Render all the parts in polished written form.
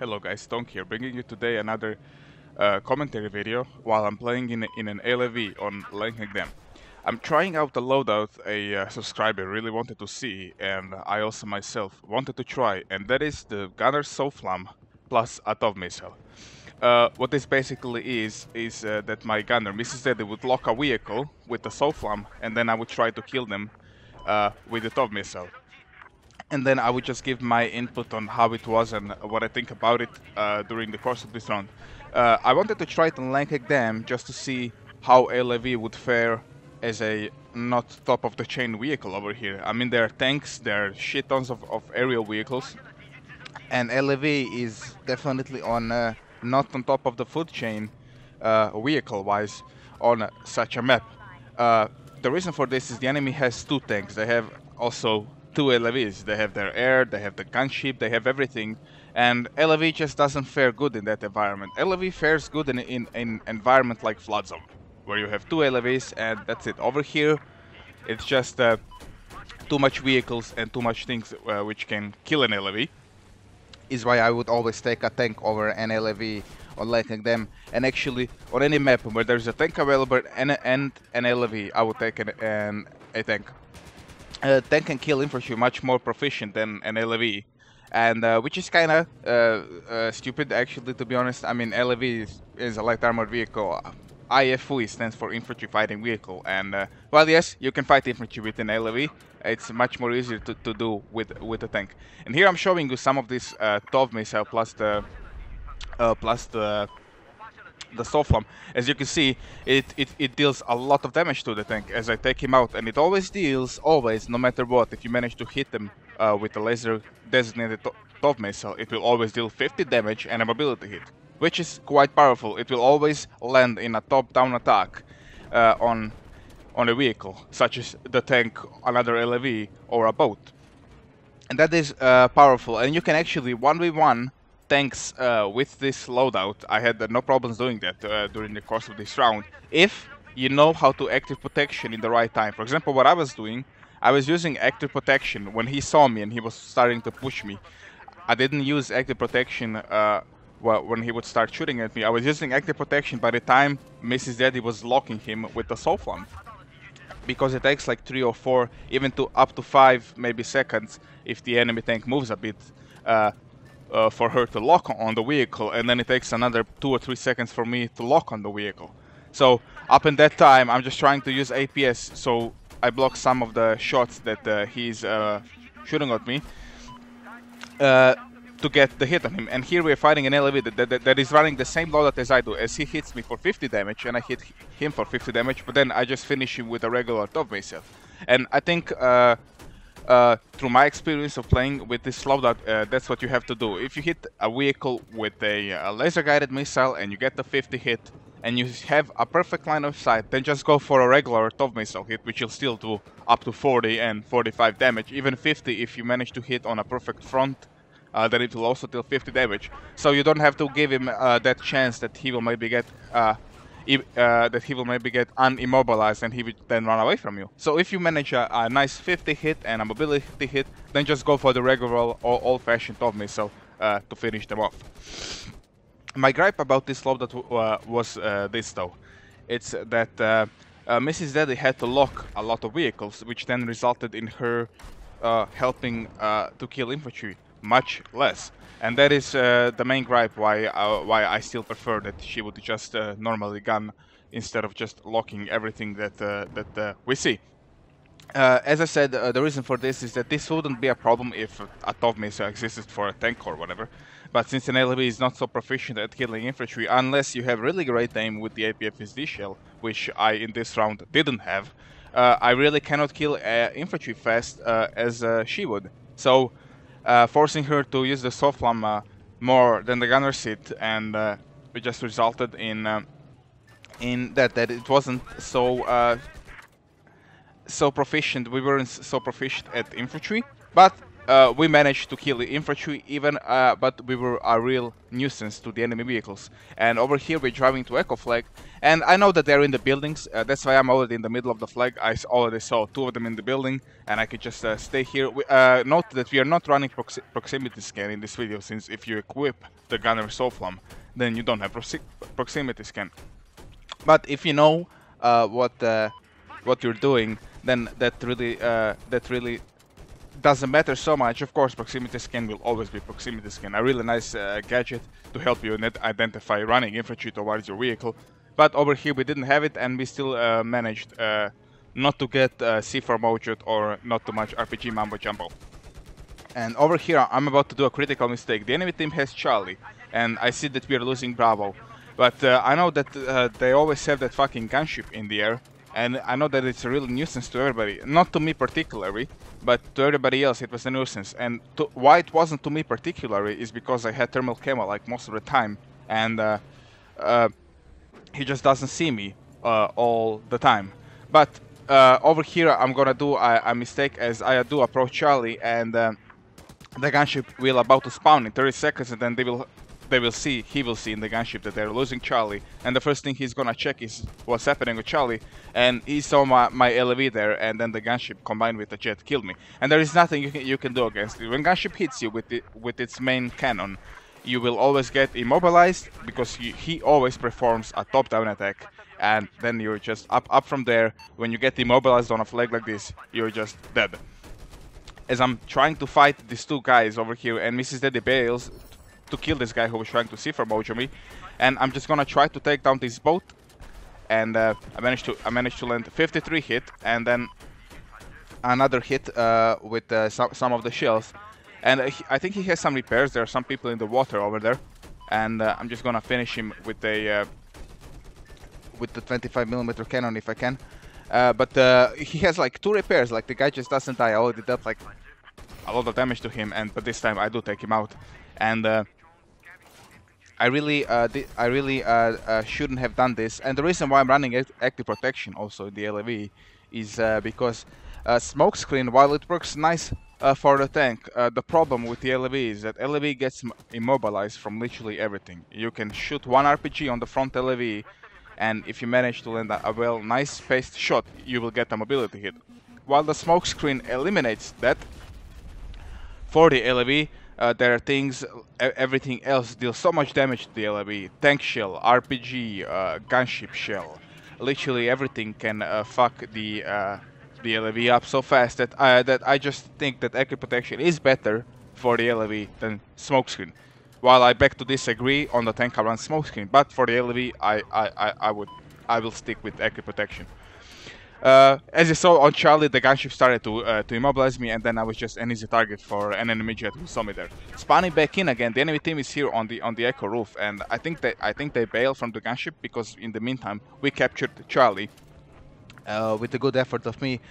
Hello guys, Stonk here, bringing you today another commentary video while I'm playing in an LAV on Lancang Dam. I'm trying out a loadout a subscriber really wanted to see, and I also myself wanted to try, and that is the Gunner SOFLAM plus a TOW missile. What this basically is that my gunner, Mrs. Daddy, would lock a vehicle with the SOFLAM, and then I would try to kill them with the TOW missile. And then I would just give my input on how it was and what I think about it during the course of this round. I wanted to try it on Lancang Dam just to see how LAV would fare as a not top of the chain vehicle over here. I mean, there are tanks, there are shit tons of aerial vehicles, and LAV is definitely on not on top of the food chain vehicle wise on such a map. The reason for this is the enemy has two tanks. They have also two LAVs. They have their air, they have the gunship, they have everything, and LAV just doesn't fare good in that environment. LAV fares good in an environment like Flood Zone, where you have two LAVs and that's it. Over here, it's just too much vehicles and too much things which can kill an LAV. Is why I would always take a tank over an LAV on Lancang Dam, and actually on any map where there's a tank available and an LAV, I would take a tank. Tank can kill infantry much more proficient than an LAV, and which is kind of stupid actually, to be honest. I mean, LAV is a light armored vehicle. IFV stands for infantry fighting vehicle, and well, yes, you can fight infantry with an LAV. It's much more easier to do with a tank. And here I'm showing you some of this TOW missile plus the SOFLAM. As you can see, it deals a lot of damage to the tank as I take him out, and it always deals, no matter what, if you manage to hit them with a laser designated TOW missile, it will always deal 50 damage and a mobility hit, which is quite powerful. It will always land in a top-down attack on a vehicle, such as the tank, another LAV, or a boat. And that is powerful, and you can actually 1v1 tanks with this loadout. I had no problems doing that during the course of this round, if you know how to active protection in the right time. For example, what I was doing, I was using active protection when he saw me and he was starting to push me. I didn't use active protection when he would start shooting at me. I was using active protection by the time Mrs. Daddy was locking him with the SOFLAM, because it takes like 3 or 4, even to up to 5 maybe seconds if the enemy tank moves a bit for her to lock on the vehicle, and then it takes another 2 or 3 seconds for me to lock on the vehicle. So up in that time I'm just trying to use APS, so I block some of the shots that he's shooting at me to get the hit on him. And here we're fighting an LAV that is running the same loadout as I do, as he hits me for 50 damage and I hit him for 50 damage, but then I just finish him with a regular TOW missile. And I think through my experience of playing with this loadout, that's what you have to do. If you hit a vehicle with a laser guided missile and you get the 50 hit and you have a perfect line of sight, then just go for a regular TOW missile hit, which will still do up to 40 and 45 damage, even 50 if you manage to hit on a perfect front. Then it will also deal 50 damage. So you don't have to give him that chance that he will maybe get unimmobilized and he will then run away from you. So if you manage a nice 50 hit and a mobility hit, then just go for the regular old-fashioned TOW missile to finish them off. My gripe about this loadout was this though. It's that Mrs. Daddy had to lock a lot of vehicles, which then resulted in her helping to kill infantry much less, and that is the main gripe why I still prefer that she would just normally gun instead of just locking everything that we see. As I said, the reason for this is that this wouldn't be a problem if a TOW missile existed for a tank or whatever, but since an LAV is not so proficient at killing infantry, unless you have really great aim with the APFSD shell, which I in this round didn't have, I really cannot kill infantry fast as she would. So forcing her to use the SOFLAM more than the gunner seat, and it just resulted in that it wasn't so proficient. We weren't so proficient at infantry, but we managed to kill the infantry even, but we were a real nuisance to the enemy vehicles. And over here we're driving to Echo Flag, And I know that they're in the buildings, that's why I'm already in the middle of the flag. I already saw 2 of them in the building, and I could just stay here. Note that we are not running proximity scan in this video, since if you equip the gunner SOFLAM, then you don't have proximity scan. But if you know what you're doing, then that really doesn't matter so much. Of course, proximity scan will always be proximity scan, a really nice gadget to help you identify running infantry towards your vehicle. But over here we didn't have it, and we still managed not to get C4 Mojut or not too much RPG Mambo Jumbo. And over here I'm about to do a critical mistake. The enemy team has Charlie, and I see that we are losing Bravo. But I know that they always have that fucking gunship in the air, and I know that it's a real nuisance to everybody. Not to me particularly, but to everybody else it was a nuisance. And why it wasn't to me particularly is because I had thermal camo like most of the time, and he just doesn't see me all the time. But over here I'm gonna do a mistake, as I do approach Charlie, and the gunship will about to spawn in 30 seconds, and then he will see in the gunship that they're losing Charlie, and the first thing he's gonna check is what's happening with Charlie, and he saw my LAV there, and then the gunship combined with the jet killed me. And there is nothing you can do against it. When gunship hits you with its main cannon, you will always get immobilized, because he always performs a top-down attack, and then you're just up from there. When you get immobilized on a flag like this, you're just dead. As I'm trying to fight these 2 guys over here, and Mrs. Daddy bails to kill this guy who was trying to C4 Mojo me, and I'm just gonna try to take down this boat, and I managed to land 53 hit, and then another hit with some of the shells, and I think he has some repairs. There are some people in the water over there, and I'm just gonna finish him with the 25mm cannon if I can. But he has like 2 repairs. Like, the guy just doesn't die. I already dealt like a lot of damage to him, but this time I do take him out. And I really shouldn't have done this. And the reason why I'm running active protection also in the LAV is because smokescreen, while it works nice for the tank, the problem with the LAV is that LAV gets immobilized from literally everything. You can shoot 1 RPG on the front LAV, and if you manage to land a nice spaced shot, you will get a mobility hit. While the smokescreen eliminates that, for the LAV, there are things, everything else deals so much damage to the LAV. Tank shell, RPG, gunship shell, literally everything can fuck the LAV up so fast that I just think that active protection is better for the LAV than smokescreen. While I beg to disagree, on the tank I run smokescreen, but for the LAV I will stick with active protection. As you saw on Charlie, the gunship started to immobilize me, and then I was just an easy target for an enemy jet who saw me there. Spawning back in again, the enemy team is here on the echo roof, and I think they bailed from the gunship, because in the meantime we captured Charlie. With the good effort of me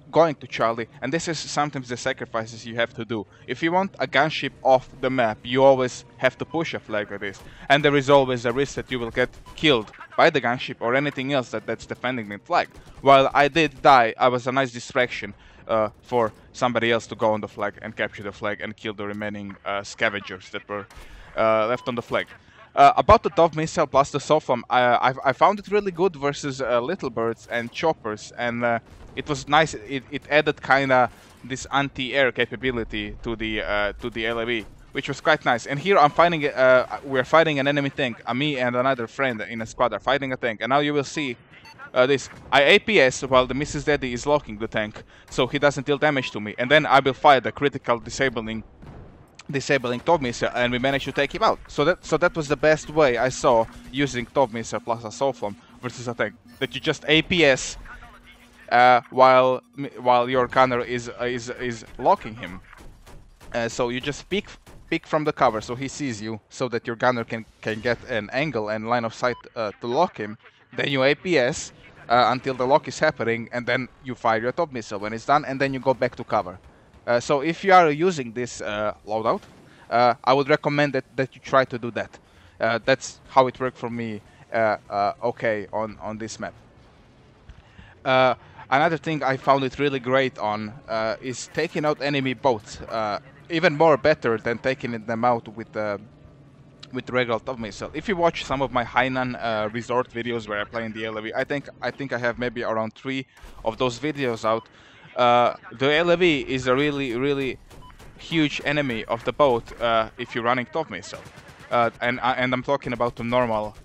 going to Charlie, and this is sometimes the sacrifices you have to do. If you want a gunship off the map, you always have to push a flag like this, and there is always a risk that you will get killed by the gunship or anything else that's defending the flag. While I did die, I was a nice distraction for somebody else to go on the flag and capture the flag and kill the remaining scavengers that were left on the flag. About the TOW missile plus the SOFLAM, I found it really good versus little birds and choppers, and it was nice. It added kinda this anti-air capability to the LAV, which was quite nice. And here I'm fighting, we're fighting an enemy tank. Me and another friend in a squad are fighting a tank, and now you will see this. I APS while the Mrs. Daddy is locking the tank, so he doesn't deal damage to me, and then I will fire the critical disabling TOW missile, and we managed to take him out. So that was the best way I saw using TOW missile plus a SOFLAM versus a tank. That you just APS while your gunner is locking him. So you just peek from the cover so he sees you, so that your gunner can get an angle and line of sight to lock him. Then you APS until the lock is happening, and then you fire your TOW missile when it's done, and then you go back to cover. So if you are using this loadout, I would recommend that you try to do that. That's how it worked for me okay on this map. Another thing I found it really great on is taking out enemy boats. Even more better than taking them out with with regular TOW missile. If you watch some of my Hainan resort videos where I play in the LAV, I think I have maybe around 3 of those videos out. The LAV is a really huge enemy of the boat if you're running TOW missile, and I'm talking about the normal,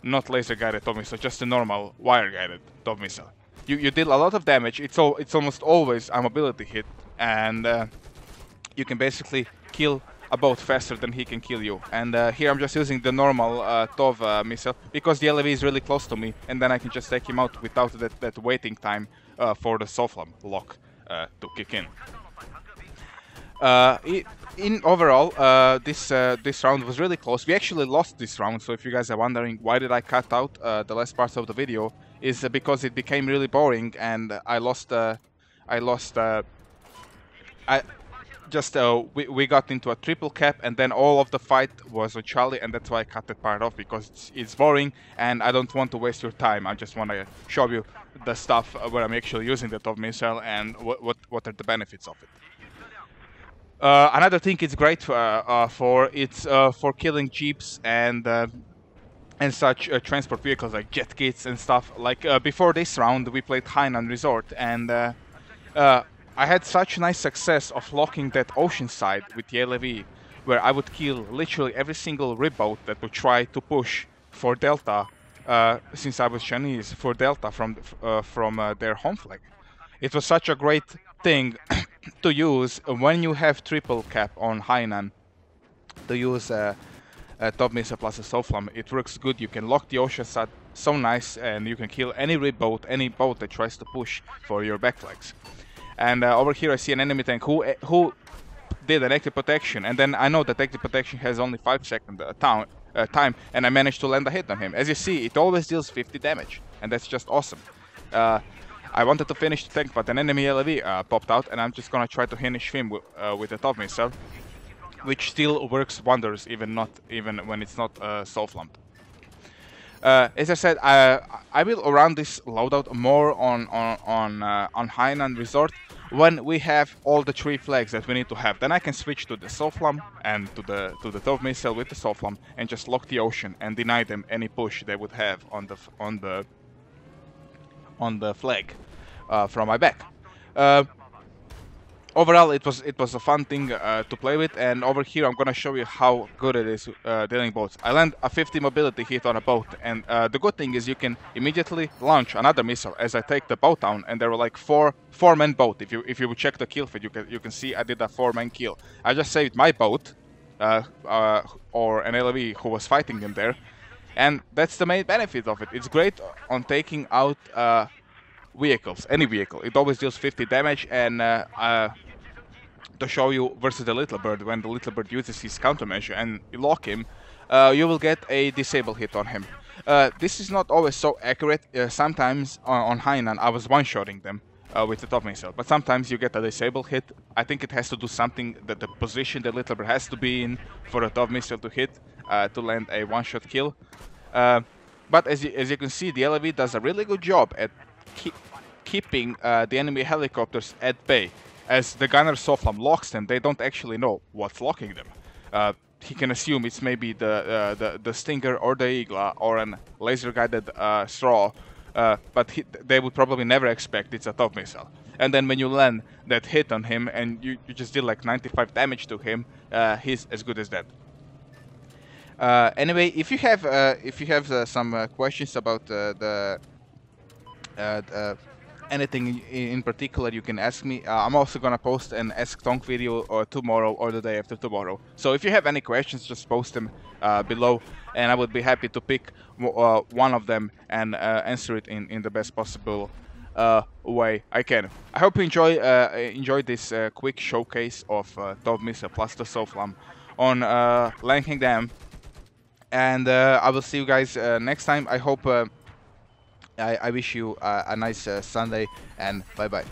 not laser guided TOW missile, just a normal wire guided TOW missile. You deal a lot of damage. It's almost always a mobility hit, and you can basically kill a boat faster than he can kill you. And here I'm just using the normal TOW missile because the LAV is really close to me, and then I can just take him out without that waiting time for the SOFLAM lock to kick in. In overall, this round was really close. We actually lost this round, so if you guys are wondering why did I cut out the last parts of the video, is because it became really boring and we got into a triple cap, and then all of the fight was on Charlie, and that's why I cut that part off, because it's boring and I don't want to waste your time. I just want to show you the stuff where I'm actually using the TOW missile and what are the benefits of it. Another thing it's great for killing jeeps and such transport vehicles like jet kits and stuff. Like before this round we played Hainan Resort, and I had such nice success of locking that ocean side with the LAV, where I would kill literally every single rib boat that would try to push for Delta, since I was Chinese, for Delta from their home flag. It was such a great thing to use when you have triple cap on Hainan, to use a TOW missile plus a SOFLAM. It works good. You can lock the ocean side so nice, and you can kill any rib boat, any boat that tries to push for your back flags. And over here I see an enemy tank who did an active protection, and then I know that active protection has only 5-second time, and I managed to land a hit on him. As you see, it always deals 50 damage, and that's just awesome. I wanted to finish the tank, but an enemy LAV popped out, and I'm just gonna try to finish him with a TOW missile, which still works wonders even when it's not SOFLAMed. As I said, I will run this loadout more on Hainan Resort when we have all the 3 flags that we need to have. Then I can switch to the SOFLAM and to the TOW missile with the SOFLAM and just lock the ocean and deny them any push they would have on the flag from my back. Overall, it was a fun thing to play with, and over here I'm gonna show you how good it is dealing boats. I land a 50 mobility hit on a boat, and the good thing is you can immediately launch another missile as I take the boat down, and there were like four-man boat. If you check the kill feed, you can see I did a 4-man kill. I just saved my boat or an LAV who was fighting them there, and that's the main benefit of it. It's great on taking out vehicles, any vehicle. It always deals 50 damage, and to show you versus the Little Bird, when the Little Bird uses his countermeasure and you lock him, you will get a disable hit on him. This is not always so accurate. Sometimes on Hainan I was one-shotting them with the TOW missile, but sometimes you get a disable hit. I think it has to do something that the position the Little Bird has to be in for a TOW missile to hit, to land a one-shot kill. But as you can see, the LAV does a really good job at keeping the enemy helicopters at bay. As the gunner SOFLAM locks them, they don't actually know what's locking them. He can assume it's maybe the Stinger or the Eagle or an laser-guided straw, but they would probably never expect it's a TOW missile. And then when you land that hit on him and you just did like 95 damage to him, he's as good as dead. Anyway, if you have some questions about anything in particular, you can ask me. I'm also gonna post an Ask Tonk video tomorrow or the day after tomorrow. So if you have any questions, just post them below, and I would be happy to pick one of them and answer it in the best possible way I can. I hope you enjoyed this quick showcase of TOW missile plus the SOFLAM on Lancang Dam, and I will see you guys next time. I hope I wish you a nice Sunday, and bye bye.